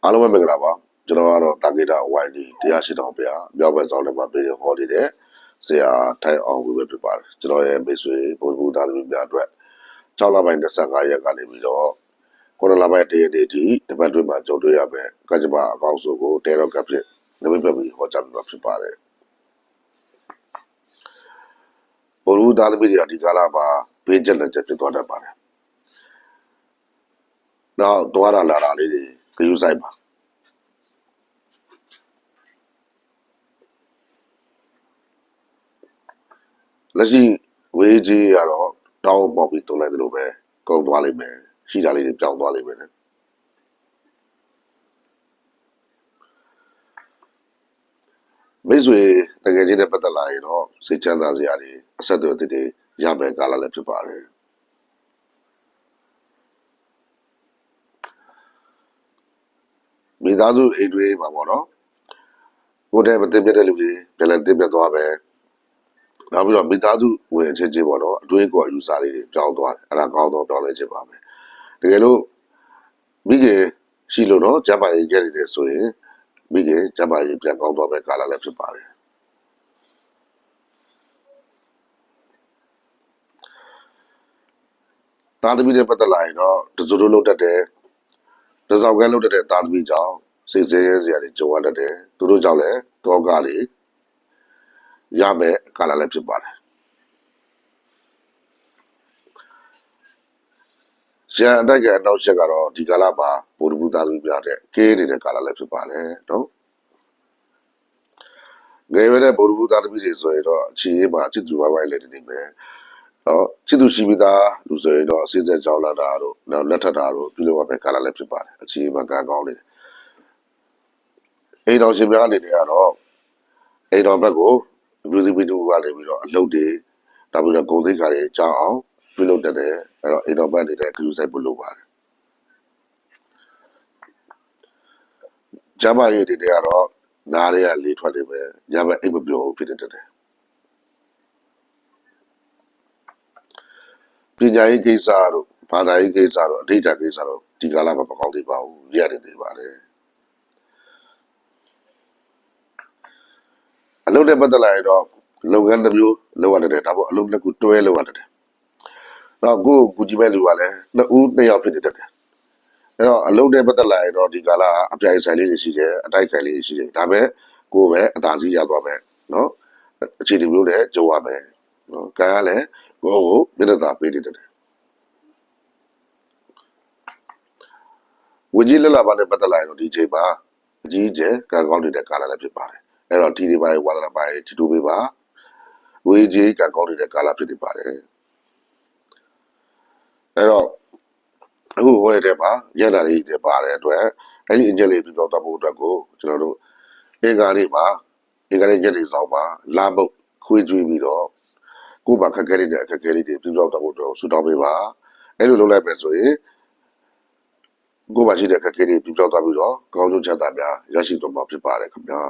အားလုံးပဲမင်္ဂလာပါကျွန်တော်ကတော့တာဂီတာဝိုင်းဒီတရားရှိတော်ဗျာမြောက်ဘက်ဆောင်လည်းမှာပြည်ဟောနေတဲ့ဆရာထိုင်အောင်ဝေပဲဖြစ်ပါတယ်ကျွန်တော်ရဲ့မိတ်ဆွေဗုဒ္ဓဘုရားသမီးများအတွက်6လပိုင်း25ရက်ကနေပြီးတော့9လပိုင်း1ရက်နေ့ထိတပတ်တွင်းမှာကြုံတွေ့ရမယ်ကကြပါအကောင့်စုကိုတဲရောက်ကဖြစ်နမိတ်ပြပြီးဟောကြားပြဖြစ်ပါတယ်ဗုဒ္ဓဘုရားသမီးတွေဒီကာလမှာဘေးကျက်လက်ကျက်ဖြစ်သွားတတ်ပါတယ်နောက်တွားလာလာလေးတွေဂရုစိုက်ပါလက်ရှိဝေးကြီးရတော့တောင်းပေါက်ပြီးတုံးလိုက်တယ်လို့ပဲကုန်သွားလိမ့်မယ်ရှိတာလေးတွေပြောင်းသွားလိမ့်မယ်မိတ်ဆွေတကယ်ချင်းနဲ့ပတ်သက်လာရင်တော့စိတ်ချမ်းသာစရာတွေအဆက်အသွယ်တွေရမယ်ကာလလည်းဖြစ်ပါတယ်မိသားစုအိမ်တွေမှာပေါ့နော်ကိုယ်တည်းမသိပြတဲ့လူတွေပြန်လည်းသိပြသွားပဲနောက်ပြီးတော့မိသားစုဝင်ချင်းချင်းပေါ့နော်အတွေးကိုအယူဆလေးတွေပြောင်းသွားတယ်အဲ့ဒါကောင်းတော့ပြောင်းလဲခြင်းပါပဲတကယ်လို့မိခင်ရှိလို့တော့ဂျပန်ရေးကြနေတယ်ဆိုရင်မိခင်ဂျပန်ရေးပြန်ကောင်းတော့ပဲကာလလည်းဖြစ်ပါတယ်သားသမီးတွေပတ်သက်လာရင်တော့တစုတို့လောက်တတ်တယ်တစောက်ကဲလောက်တတ်တဲ့သားသမီးကြောင့်စိတ်ဆင်းရဲစရာတွေကြုံရတတ်တယ်သူတို့ကြောင့်လည်းတောကတွေရမယ်ကာလလည်းဖြစ်ပါတယ်ရန်အတိုက်ကအနောက်ချက်ကတော့ဒီကာလမှာဗုဒ္ဓဘုရားလူပြတဲ့ကဲနေတဲ့ကာလလည်းဖြစ်ပါတယ်နော်ငယ်ရွယ်တဲ့ဗုဒ္ဓဘုရားသမီးတွေဆိုရင်တော့အခြေအေးမှာချစ်သူဝိုင်းဝိုင်းလည်းနေမယ်နော်ချစ်သူရှိပြီးသားလူဆိုရင်တော့အစင်းစက်ကြောင်းလာတာတို့နောက်လက်ထပ်တာတို့ပြုလုပ်ရမယ့်ကာလလည်းဖြစ်ပါတယ်အခြေအေးမှာကံကောင်းနေတယ်အိမ်တော်ရှင်များအနေနဲ့ကတော့အိမ်တော်ဘက်ကိုလူသီးပြီးတူကနေပြီးတော့အလုပ်တွေနောက်ပြီးတော့ဂုဏ်သိက္ခာတွေကြောင်းအောင်ပြုလုပ်တတ်တယ်အဲ့တော့အိမ်တော်ဘက်နေတဲ့ခရူးဆိုင်ပြုလုပ်ပါတယ်ဂျမရေးတွေကတော့နားတွေကလေထွက်နေပဲညဘက်အိမ်မပြောဘူးဖြစ်နေတတ်တယ်ပညာရေးကိစ္စတို့ဘာသာရေးကိစ္စတို့အဋ္ဌာကိစ္စတို့ဒီကာလမှာမကောင်းသေးပါဘူးရနေသေးပါတယ်အလုပ်နဲ့ပတ်သက်လာရင်တော့လုပ်ငန်းတစ်မျိုးလုပ်ရတယ်ဒါပေါ့အလုပ်တစ်ခုတွဲလုပ်ရတယ်နောက်ကိုကြည့်မဲ့လူကလည်းနှစ်ယောက်ဖြစ်နေတတ်တယ်အဲ့တော့အလုပ်နဲ့ပတ်သက်လာရင်တော့ဒီကာလအပြိုင်ဆိုင်လေးတွေရှိတယ်အတိုက်ခိုင်လေးတွေရှိတယ်ဒါပဲကိုပဲအသာစီးရသွားမယ်နော်အခြေအနေမျိုးနဲ့ကြုံရမယ်နော်ကံကလည်းကိုမျက်နှာသာပေးနေတယ်ဝကြီးလက်လာပါနဲ့ပတ်သက်လာရင်တော့ဒီချိန်မှာအကြီးကျယ်ကံကောင်းနေတဲ့ကာလလည်းဖြစ်ပါတယ်အဲ့တော့ဒီဒီပိုင်းဝါသနာပိုင်းဒီတိုးပေးပါဝကြီးကံကောင်းနေတဲ့ကာလဖြစ်နေပါတယ်အဲ့တော့အခုဟိုရတဲ့မှာရတာလေးတွေပါတဲ့အတွက်အဲ့ဒီအင်ဂျင်လေးပြီးတော့တဖို့အတွက်ကိုကျွန်တော်တို့အင်္ဂါလေးမှာအင်္ဂါလေးရက်လေးဆောင်မှာလာမုတ်ခွေးကျွေးပြီးတော့ကိုယ်ပါခက်ခဲနေတဲ့အခက်အခဲလေးတွေပြီးတော့တဖို့အတွက်ဆူတောင်းပေးပါအဲ့လိုလုပ်လိုက်မယ်ဆိုရင်ကိုယ်ပါရှိတဲ့အခက်အခဲတွေပြီးတော့သွားပြီးတော့ကောင်းကျိုးချမ်းသာများရရှိသွားမှာဖြစ်ပါတယ်ခင်ဗျာ